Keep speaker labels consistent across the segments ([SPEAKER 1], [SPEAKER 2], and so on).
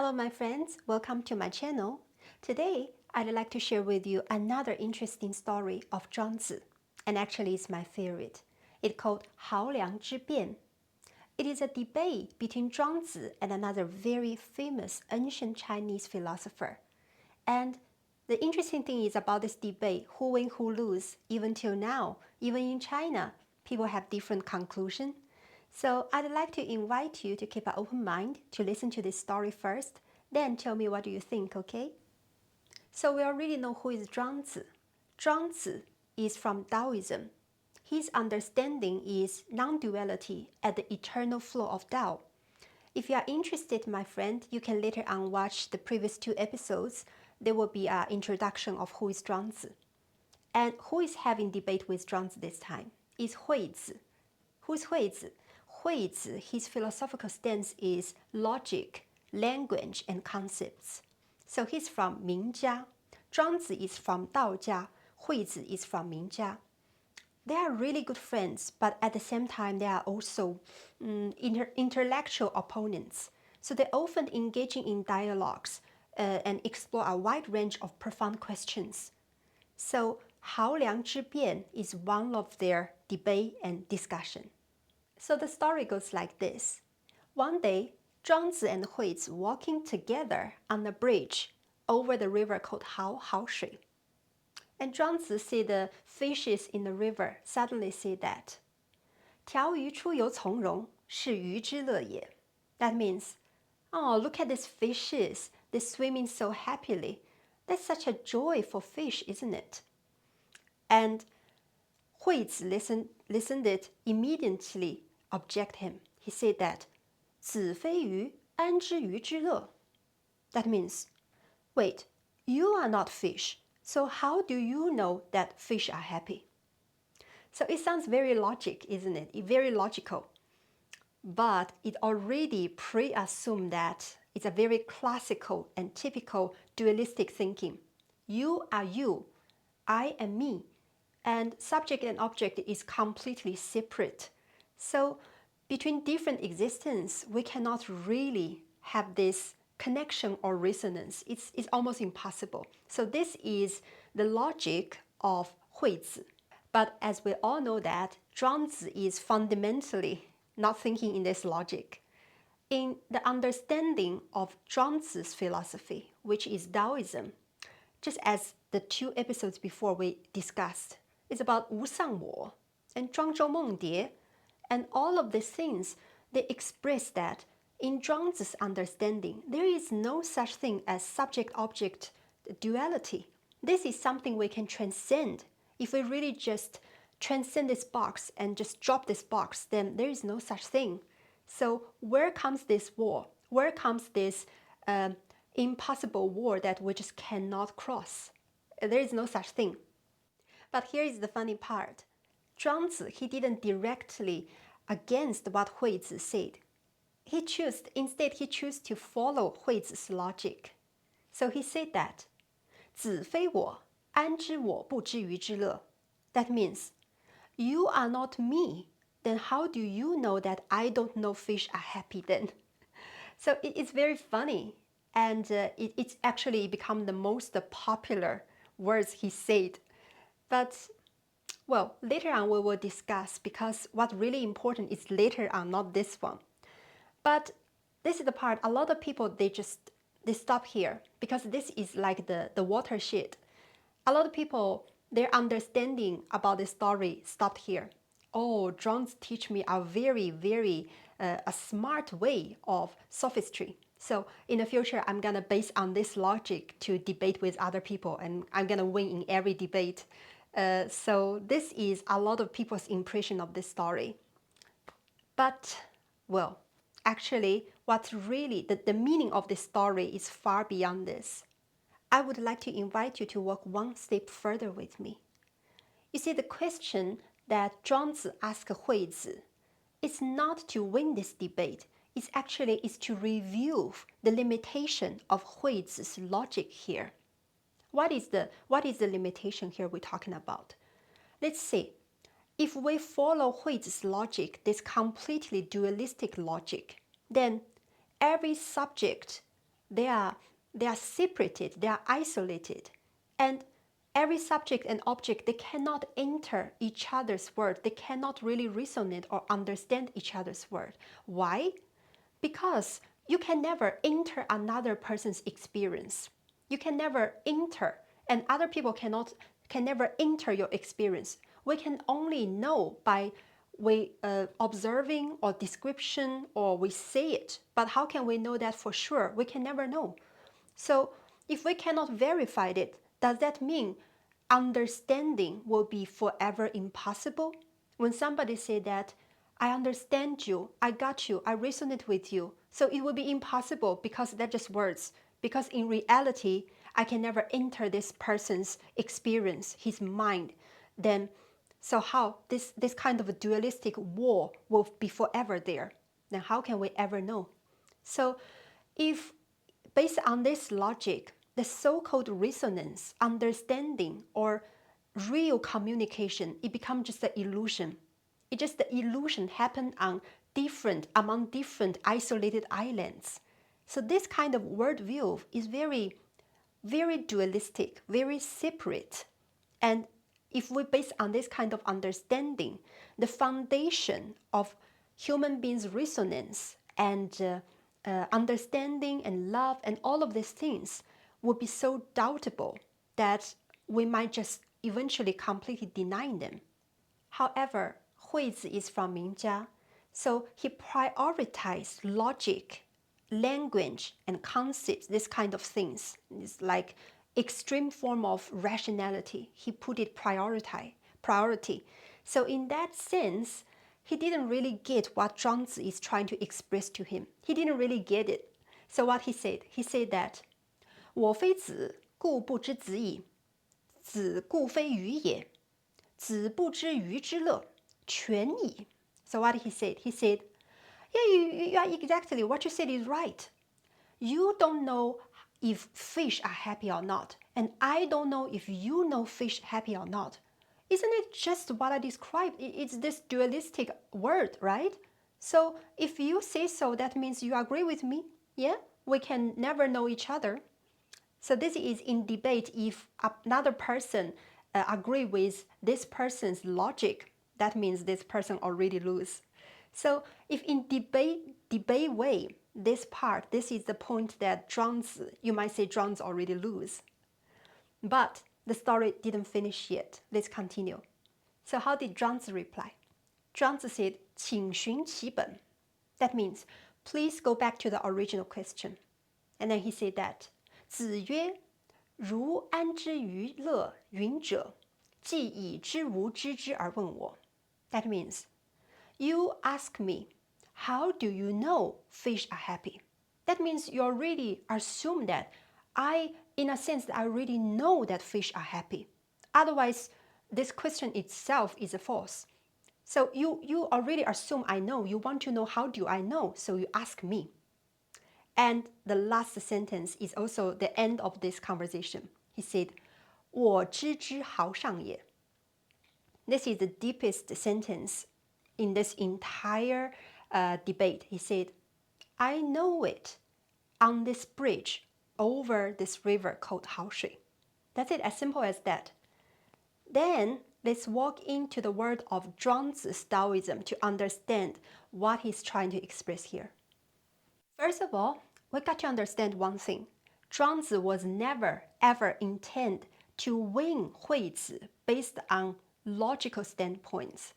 [SPEAKER 1] Hello my friends, welcome to my channel. Today, I'd like to share with you another interesting story of Zhuangzi, and actually it's my favorite. It's called Bian. It is a debate between Zhuangzi and another very famous ancient Chinese philosopher. And the interesting thing is about this debate, who win, who lose, even till now, even in China, people have different conclusions. So I'd like to invite you to keep an open mind to listen to this story first, then tell me what do you think, okay? So we already know who is Zhuangzi. Zhuangzi is from Daoism. His understanding is non-duality at the eternal flow of Tao. If you are interested, my friend, you can later on watch the previous 2 episodes. There will be an introduction of who is Zhuangzi. And who is having debate with Zhuangzi this time is Huizi. Who is Huizi? Huizi, his philosophical stance is logic, language, and concepts. So he's from Mingjia. Zhuangzi is from Daojia. Huizi is from Mingjia. They are really good friends, but at the same time, they are also intellectual opponents. So they often engaging in dialogues and explore a wide range of profound questions. So Bian is one of their debate and discussion. So the story goes like this. One day, Zhuangzi and Huizi walking together on a bridge over the river called Hao Shui. And Zhuangzi see the fishes in the river suddenly say that 条鱼出游从容是鱼之乐也. That means, oh, look at these fishes, they're swimming so happily. That's such a joy for fish, isn't it? And Huizi listened it immediately object him. He said that 子非鱼，安知鱼之乐? That means, wait, you are not fish, so how do you know that fish are happy? So it sounds very logic, isn't it? Very logical. But it already pre-assumed that it's a very classical and typical dualistic thinking. You are you, I am me, and subject and object is completely separate. So between different existence, we cannot really have this connection or resonance. It's almost impossible. So this is the logic of Huizi. But as we all know that Zhuangzi is fundamentally not thinking in this logic. In the understanding of Zhuangzi's philosophy, which is Daoism, just as the 2 episodes before we discussed, it's about Wu Sangwo and Zhuangzhou Mengdie, and all of these things, they express that in Zhuangzi's understanding, there is no such thing as subject-object duality. This is something we can transcend. If we really just transcend this box and just drop this box, then there is no such thing. So where comes this wall? Where comes this impossible wall that we just cannot cross? There is no such thing. But here is the funny part. Zhuangzi, he didn't directly against what Huizi said. Instead, he chose to follow Huizi's logic. So he said that, 子非我，安知我不知鱼之乐? That means, you are not me, then how do you know that I don't know fish are happy then? So it's very funny, and it's actually become the most popular words he said. But, well, later on we will discuss, because what really important is later on, not this one. But this is the part, a lot of people, they stop here, because this is like the watershed. A lot of people, their understanding about the story stopped here. Oh, Zhuangzi teach me a very, very a smart way of sophistry. So in the future, I'm gonna base on this logic to debate with other people, and I'm gonna win in every debate. So this is a lot of people's impression of this story. But, well, actually, what's really the meaning of this story is far beyond this. I would like to invite you to walk one step further with me. You see, the question that Zhuangzi asked Huizi is not to win this debate. It's actually to review the limitation of Huizi's logic here. What is the limitation here we're talking about? Let's see. If we follow Huizi's logic, this completely dualistic logic, then every subject they are separated, they are isolated. And every subject and object, they cannot enter each other's word. They cannot really resonate or understand each other's word. Why? Because you can never enter another person's experience. You can never enter, and other people can never enter your experience. We can only know by observing or description, or we say it. But how can we know that for sure? We can never know. So if we cannot verify it, does that mean understanding will be forever impossible? When somebody say that, I understand you, I got you, I resonate with you, so it will be impossible because they're just words. Because in reality, I can never enter this person's experience, his mind. Then, so how this kind of a dualistic war will be forever there? Then how can we ever know? So if based on this logic, the so-called resonance, understanding, or real communication, it becomes just an illusion. It just the illusion happened among different isolated islands. So this kind of worldview is very, very dualistic, very separate. And if we base on this kind of understanding, the foundation of human beings' resonance and understanding and love and all of these things would be so doubtable that we might just eventually completely deny them. However, Huizi is from Mingjia, so he prioritized logic, language, and concepts, this kind of things. It's like extreme form of rationality. He put it priority. So in that sense, he didn't really get what Zhuangzi is trying to express to him. He didn't really get it. So what he said that, 我非子，故不知子矣。子故非鱼也。子不知鱼之乐，全矣. So what he said? He said, yeah, exactly. What you said is right. You don't know if fish are happy or not, and I don't know if you know fish happy or not. Isn't it just what I described? It's this dualistic word, right? So if you say so, that means you agree with me. Yeah, we can never know each other. So this is in debate if another person agree with this person's logic, that means this person already lose. So if in debate way, this is the point that Zhuangzi, you might say Zhuangzi already lose. But the story didn't finish yet. Let's continue. So how did Zhuangzi reply? Zhuangzi said, 请寻其本. That means, please go back to the original question. And then he said that, 子曰, 如安之于乐云者, 既以知无知之而问我. That means, you ask me, how do you know fish are happy? That means you already assume that in a sense, I already know that fish are happy. Otherwise, this question itself is false. So you already assume I know. You want to know how do I know, so you ask me. And the last sentence is also the end of this conversation. He said, 我知之豪上也. This is the deepest sentence in this entire debate. He said, I know it on this bridge over this river called Hao Shui. That's it, as simple as that. Then let's walk into the world of Zhuangzi's Daoism to understand what he's trying to express here. First of all, we got to understand one thing. Zhuangzi was never ever intend to win Huizi based on logical standpoints,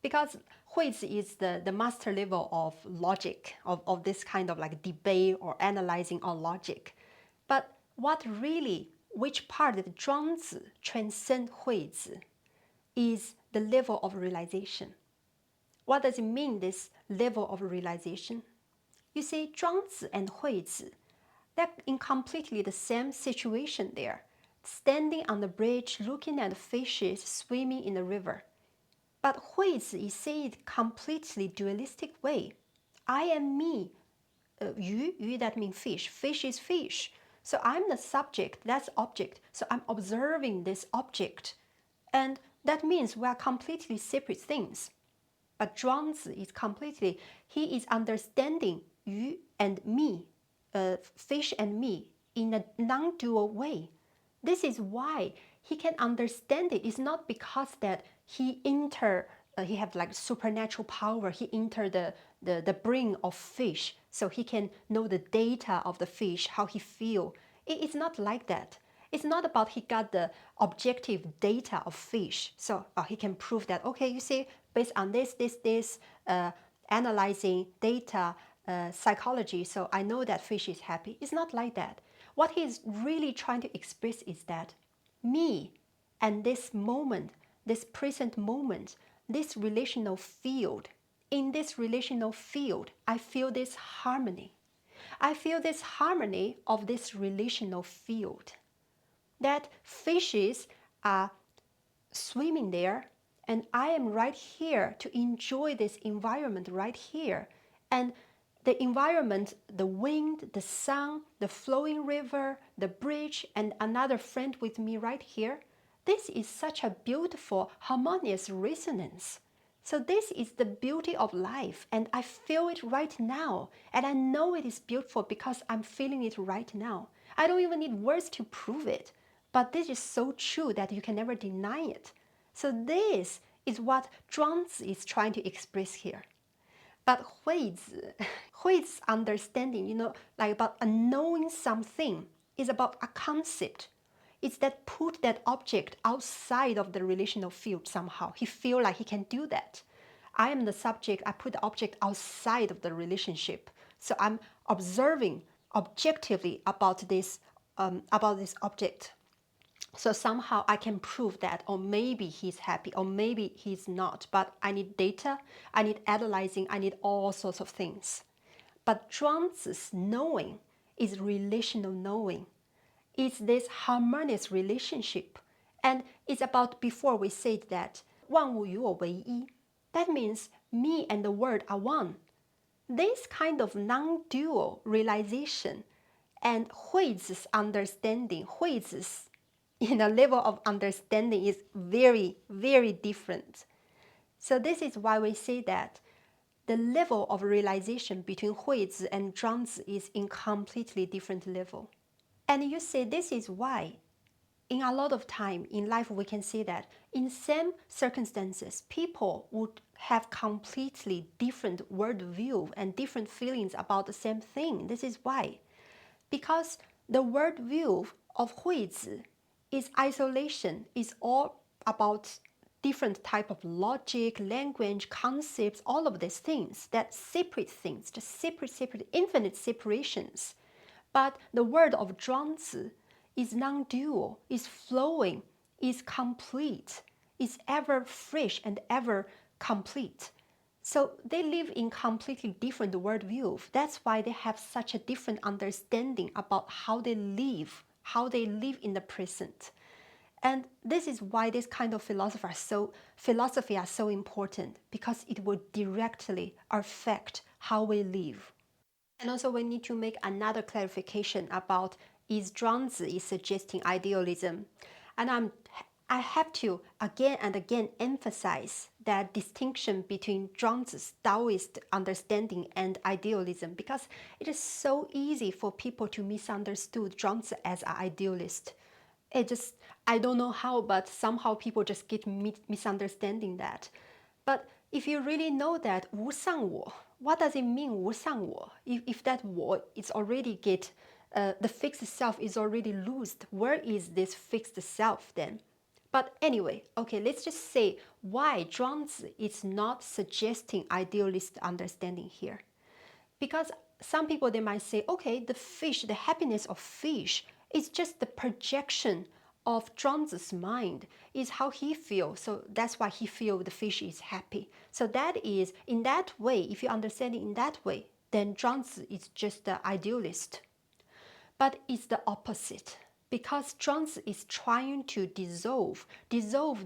[SPEAKER 1] because Huizi is the master level of logic, of this kind of like debate or analyzing on logic. But which part that Zhuangzi transcend Huizi is the level of realization. What does it mean, this level of realization? You see, Zhuangzi and Huizi, they're in completely the same situation there, standing on the bridge looking at fishes swimming in the river. But Huizi is saying it completely dualistic way. I am me. Yu, that means fish. Fish is fish. So I'm the subject, that's object. So I'm observing this object. And that means we are completely separate things. But Zhuangzi is he is understanding you and me fish and me in a non-dual way. This is why he can understand it. It's not because that he have like supernatural power. He entered the brain of fish, so he can know the data of the fish, how he feel. It's not like that. It's not about he got the objective data of fish, so he can prove that, okay, you see, based on this, analyzing data, psychology, so I know that fish is happy. It's not like that. What he is really trying to express is that me and this moment, this present moment, this relational field, in this relational field, I feel this harmony. I feel this harmony of this relational field. That fishes are swimming there, and I am right here to enjoy this environment right here. And the environment, the wind, the sun, the flowing river, the bridge, and another friend with me right here, this is such a beautiful, harmonious resonance. So this is the beauty of life, and I feel it right now. And I know it is beautiful because I'm feeling it right now. I don't even need words to prove it. But this is so true that you can never deny it. So this is what Zhuangzi is trying to express here. But Huizi's understanding, like about knowing something, is about a concept. It's that put that object outside of the relational field somehow. He feel like he can do that. I am the subject, I put the object outside of the relationship. So I'm observing objectively about this object. So somehow I can prove that, or maybe he's happy, or maybe he's not. But I need data, I need analyzing, I need all sorts of things. But Zhuangzi's knowing is relational knowing. It's this harmonious relationship. And it's about, before we said that, 万物与我为一. That means me and the world are one. This kind of non-dual realization and Huizi's understanding, Huizi's level of understanding is very, very different. So this is why we say that the level of realization between Huizi and Zhuangzi is in completely different level. And you say this is why in a lot of time in life we can see that in same circumstances people would have completely different worldview and different feelings about the same thing. This is why. Because the worldview of Huizi is isolation, is all about different type of logic, language, concepts, all of these things, that separate things, just separate, infinite separations. But the word of Zhuangzi is non-dual, is flowing, is complete, is ever fresh and ever complete. So they live in completely different worldview. That's why they have such a different understanding about how they live in the present. And this is why this kind of philosophy are so important, because it will directly affect how we live. And also we need to make another clarification about is Zhuangzi suggesting idealism. And I have to again and again emphasize that distinction between Zhuangzi's Taoist understanding and idealism, because it is so easy for people to misunderstand Zhuangzi as an idealist. I don't know how, but somehow people just get misunderstanding that. But if you really know that 无上我, what does it mean 无上我? If that 我is already the fixed self is already loosed, where is this fixed self then? But anyway, okay, let's just say why Zhuangzi is not suggesting idealist understanding here. Because some people, they might say, okay, the happiness of fish is just the projection of Zhuangzi's mind, is how he feels. So that's why he feels the fish is happy. So that is, in that way, if you understand it in that way, then Zhuangzi is just the idealist. But it's the opposite, because Zhuangzi is trying to dissolve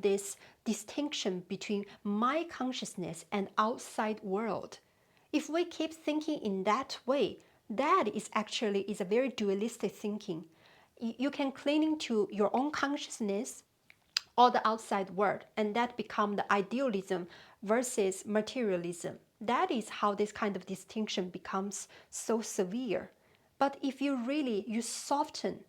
[SPEAKER 1] this distinction between my consciousness and outside world. If we keep thinking in that way, that is a very dualistic thinking. You can cling to your own consciousness or the outside world, and that become the idealism versus materialism. That is how this kind of distinction becomes so severe. But if you soften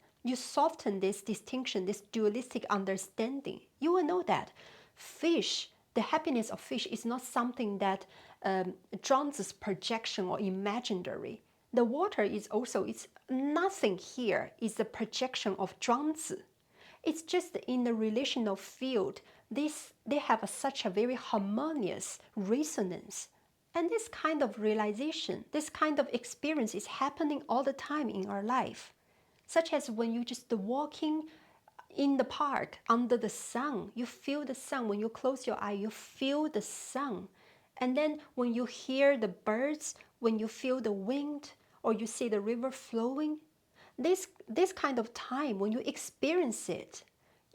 [SPEAKER 1] this distinction, this dualistic understanding, you will know that fish, the happiness of fish is not something that Zhuangzi's projection or imaginary. The water is also, it's nothing here is the projection of Zhuangzi. It's just in the relational field, they have such a very harmonious resonance. And this kind of realization, this kind of experience is happening all the time in our life. Such as when you just walking in the park under the sun, you feel the sun. When you close your eye, you feel the sun. And then when you hear the birds, when you feel the wind, or you see the river flowing, this kind of time, when you experience it,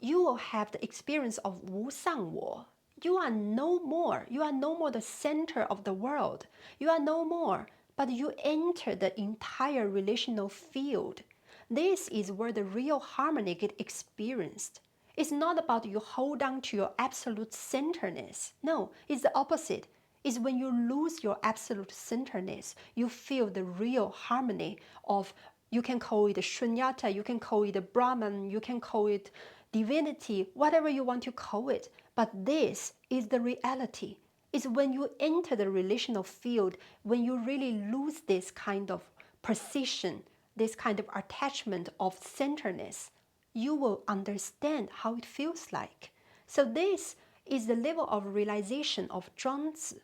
[SPEAKER 1] you will have the experience of Wu Sang Wo. You are no more the center of the world. You are no more, but you enter the entire relational field. This is where the real harmony gets experienced. It's not about you hold on to your absolute centeredness. No, it's the opposite. It's when you lose your absolute centeredness, you feel the real harmony of, you can call it Shunyata, you can call it Brahman, you can call it divinity, whatever you want to call it. But this is the reality. It's when you enter the relational field, when you really lose this kind of precision, this kind of attachment of centeredness, you will understand how it feels like. So this is the level of realization of Zhuangzi.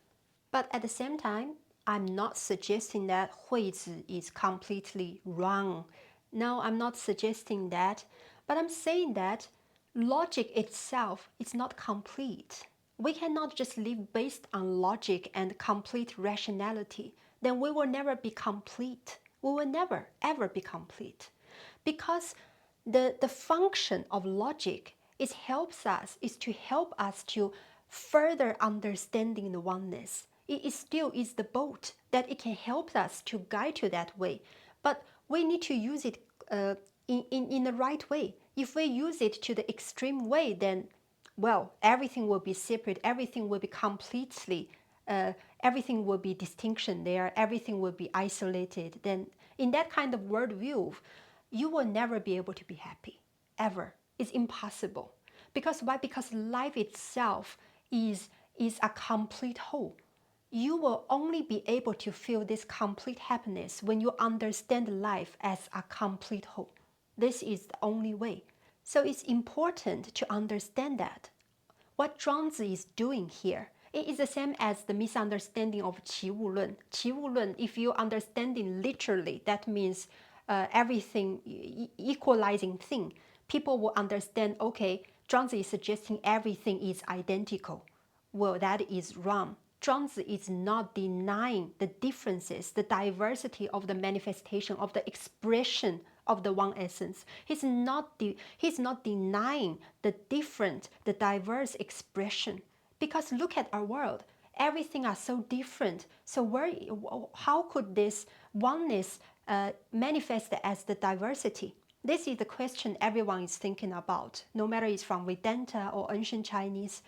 [SPEAKER 1] But at the same time, I'm not suggesting that Huizi is completely wrong. No, I'm not suggesting that. But I'm saying that logic itself is not complete. We cannot just live based on logic and complete rationality. Then we will never be complete. We will never, ever be complete. Because the function of logic is to help us to further understanding the oneness. It still is the boat that it can help us to guide to that way. But we need to use it in the right way. If we use it to the extreme way, then, well, everything will be separate, everything will be completely, everything will be distinction there, everything will be isolated. Then in that kind of worldview, you will never be able to be happy, ever. It's impossible. Because why? Because life itself is a complete whole. You will only be able to feel this complete happiness when you understand life as a complete whole. This is the only way. So it's important to understand that. What Zhuangzi is doing here, it is the same as the misunderstanding of 齐物论. 齐物论, if you understand it literally, that means everything, equalizing thing. People will understand, okay, Zhuangzi is suggesting everything is identical. Well, that is wrong. Zhuangzi is not denying the differences, the diversity of the manifestation, of the expression of the one essence. He's not denying the different, the diverse expression. Because look at our world. Everything are so different. So how could this oneness manifest as the diversity? This is the question everyone is thinking about, no matter it's from Vedanta or ancient Chinese.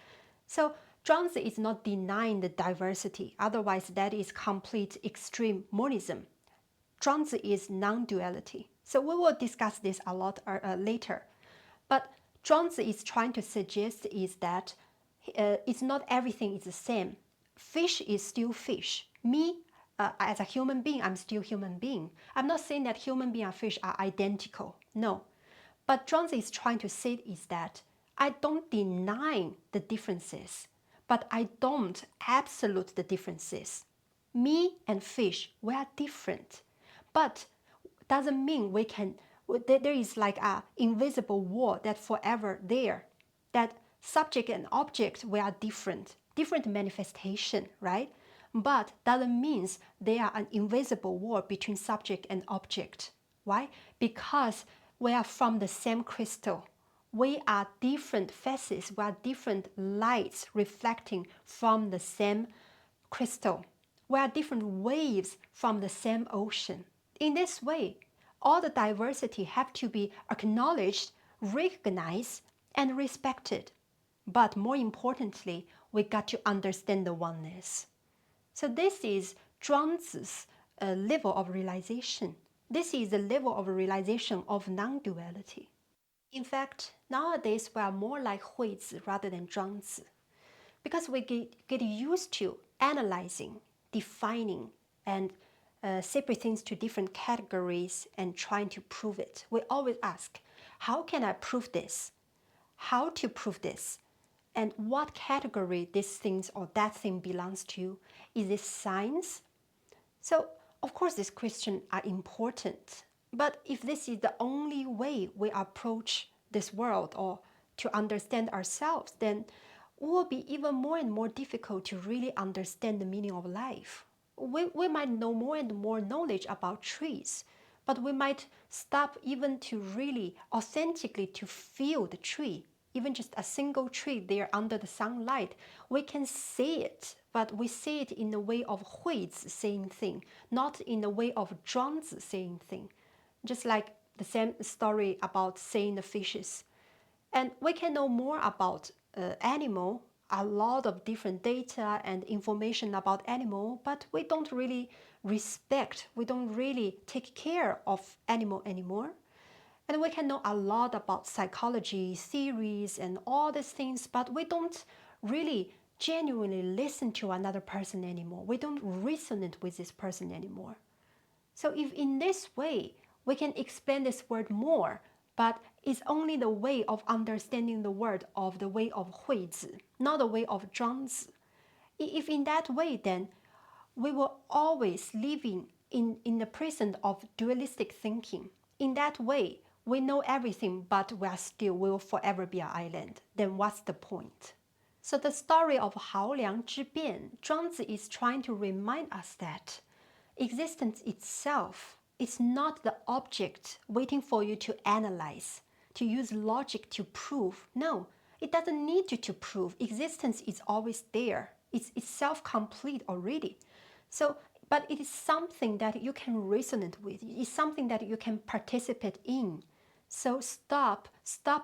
[SPEAKER 1] So Zhuangzi is not denying the diversity, otherwise that is complete extreme monism. Zhuangzi is non-duality. So we will discuss this a lot later. But Zhuangzi is trying to suggest is that it's not everything is the same. Fish is still fish. Me, as a human being, I'm still human being. I'm not saying that human being and fish are identical. No. But Zhuangzi is trying to say is that I don't deny the differences, but I don't absolute the differences. Me and fish, we are different. But doesn't mean there is like an invisible wall that's forever there. That subject and object, we are different manifestation, right? But doesn't mean there are an invisible wall between subject and object. Why? Because we are from the same crystal. We are different faces, we are different lights reflecting from the same crystal. We are different waves from the same ocean. In this way, all the diversity have to be acknowledged, recognized, and respected. But more importantly, we got to understand the oneness. So this is Zhuangzi's level of realization. This is the level of realization of non-duality. In fact, nowadays we are more like Huizi rather than Zhuangzi, because we get used to analyzing, defining, and separate things to different categories and trying to prove it. We always ask, how can I prove this? How to prove this? And what category this thing or that thing belongs to? Is this science? So, of course, these questions are important. But if this is the only way we approach this world or to understand ourselves, then it will be even more and more difficult to really understand the meaning of life. We might know more and more knowledge about trees, but we might stop even to really authentically to feel the tree. Even just a single tree there under the sunlight, we can see it, but we see it in the way of Huizi saying thing, not in the way of Zhuangzi saying thing. Just like the same story about seeing the fishes. And we can know more about animal, a lot of different data and information about animal, but we don't really respect, we don't really take care of animal anymore. And we can know a lot about psychology, theories, and all these things, but we don't really genuinely listen to another person anymore. We don't resonate with this person anymore. So if in this way, we can explain this word more, but it's only the way of understanding the word of the way of Huizi, not the way of Zhuangzi. If in that way, then we will always living in the prison of dualistic thinking. In that way, we know everything, but we will forever be an island. Then what's the point? So the story of Hao River, Zhuangzi is trying to remind us that existence itself is not the object waiting for you to analyze, to use logic to prove. No, it doesn't need you to prove. Existence is always there. It's self-complete already. So, but it is something that you can resonate with. It's something that you can participate in. So stop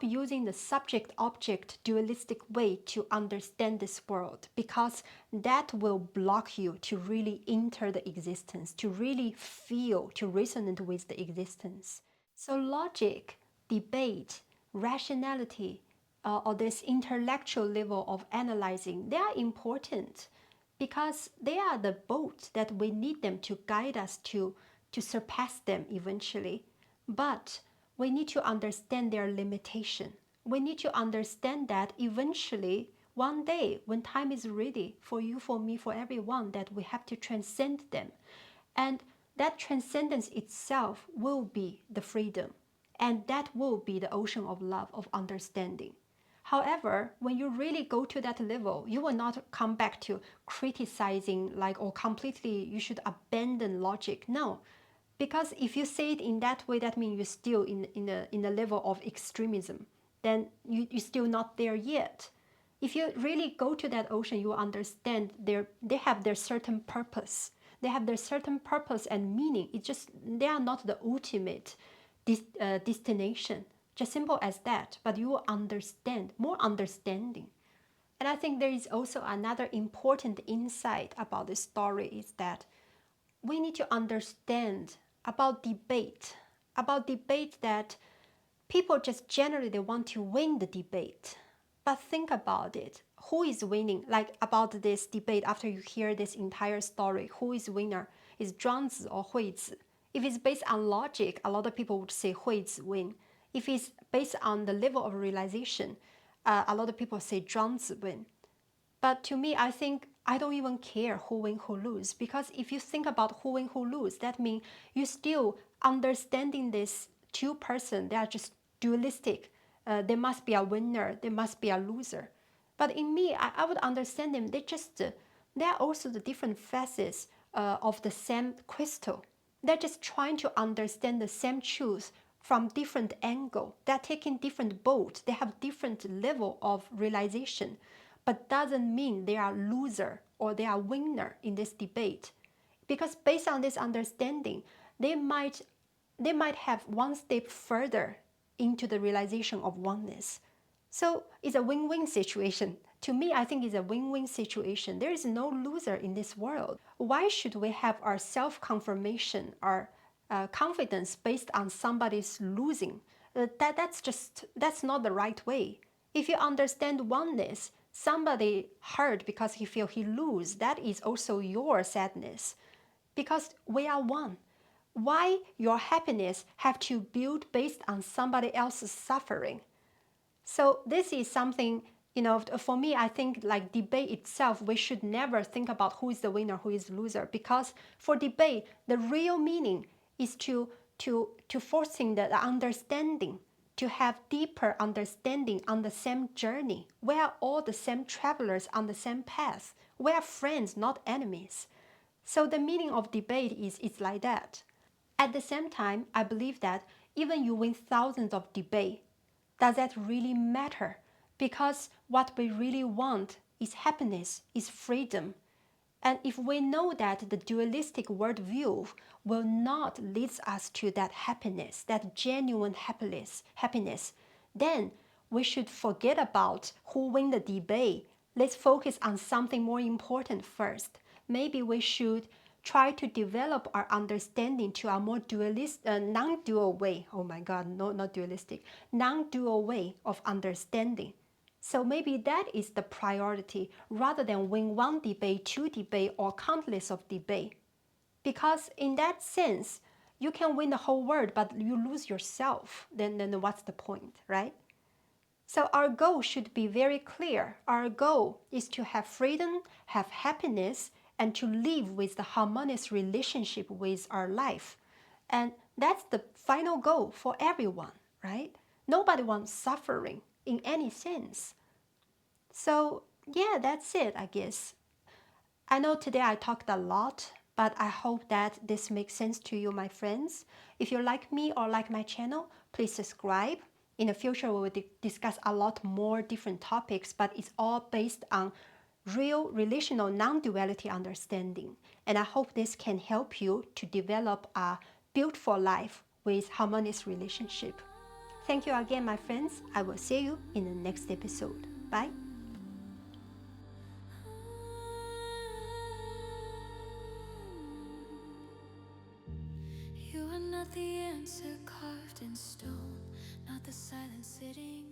[SPEAKER 1] using the subject-object dualistic way to understand this world, because that will block you to really enter the existence, to really feel, to resonate with the existence. So logic, debate, rationality, or this intellectual level of analyzing, they are important because they are the boat that we need them to guide us to surpass them eventually. But we need to understand their limitation. We need to understand that eventually, one day, when time is ready for you, for me, for everyone, that we have to transcend them. And that transcendence itself will be the freedom. And that will be the ocean of love, of understanding. However, when you really go to that level, you will not come back to criticizing or completely you should abandon logic. No, because if you say it in that way, that means you're still in the level of extremism. Then you're still not there yet. If you really go to that ocean, you will understand they have their certain purpose. They have their certain purpose and meaning. It's just they are not the ultimate destination. Just simple as that. But you will understand, more understanding. And I think there is also another important insight about this story is that we need to understand about debate that people just generally they want to win the debate. But think about it. Who is winning? Like about this debate, after you hear this entire story, who is winner? Is Zhuangzi or Huizi? If it's based on logic, a lot of people would say Huizi win. If it's based on the level of realization, a lot of people say Zhuangzi win. But to me, I think I don't even care who win, who lose. Because if you think about who win, who lose, that means you still understanding this two person. They are just dualistic. There must be a winner. There must be a loser. But in me, I would understand them. They are also the different facets of the same crystal. They're just trying to understand the same truth from different angle. They're taking different boats. They have different level of realization. But doesn't mean they are loser or they are winner in this debate. Because based on this understanding, they might have one step further into the realization of oneness. So it's a win-win situation. To me, I think it's a win-win situation. There is no loser in this world. Why should we have our self-confirmation, our confidence based on somebody's losing. That's not the right way. If you understand oneness, somebody hurt because he feel he lose, that is also your sadness, because we are one. Why your happiness have to build based on somebody else's suffering? So this is something, for me, I think like debate itself, we should never think about who is the winner, who is the loser, because for debate, the real meaning is to forcing the understanding, to have deeper understanding on the same journey. We are all the same travelers on the same path. We are friends, not enemies. So the meaning of debate is like that. At the same time, I believe that even you win thousands of debate, does that really matter? Because what we really want is happiness, is freedom. And if we know that the dualistic worldview will not lead us to that happiness, that genuine happiness, then we should forget about who win the debate. Let's focus on something more important first. Maybe we should try to develop our understanding to a more non-dual way. Oh my God, no, not dualistic, non-dual way of understanding. So maybe that is the priority rather than win one debate, two debate, or countless of debate. Because in that sense, you can win the whole world, but you lose yourself. Then what's the point, right? So our goal should be very clear. Our goal is to have freedom, have happiness, and to live with the harmonious relationship with our life. And that's the final goal for everyone, right? Nobody wants suffering in any sense. So yeah, that's it, I guess. I know today I talked a lot, but I hope that this makes sense to you, my friends. If you like me or like my channel, please subscribe. In the future, we will discuss a lot more different topics, but it's all based on real relational non-duality understanding. And I hope this can help you to develop a beautiful life with harmonious relationship. Thank you again, my friends. I will see you in the next episode. Bye.
[SPEAKER 2] You are not the answer carved in stone, not the silence sitting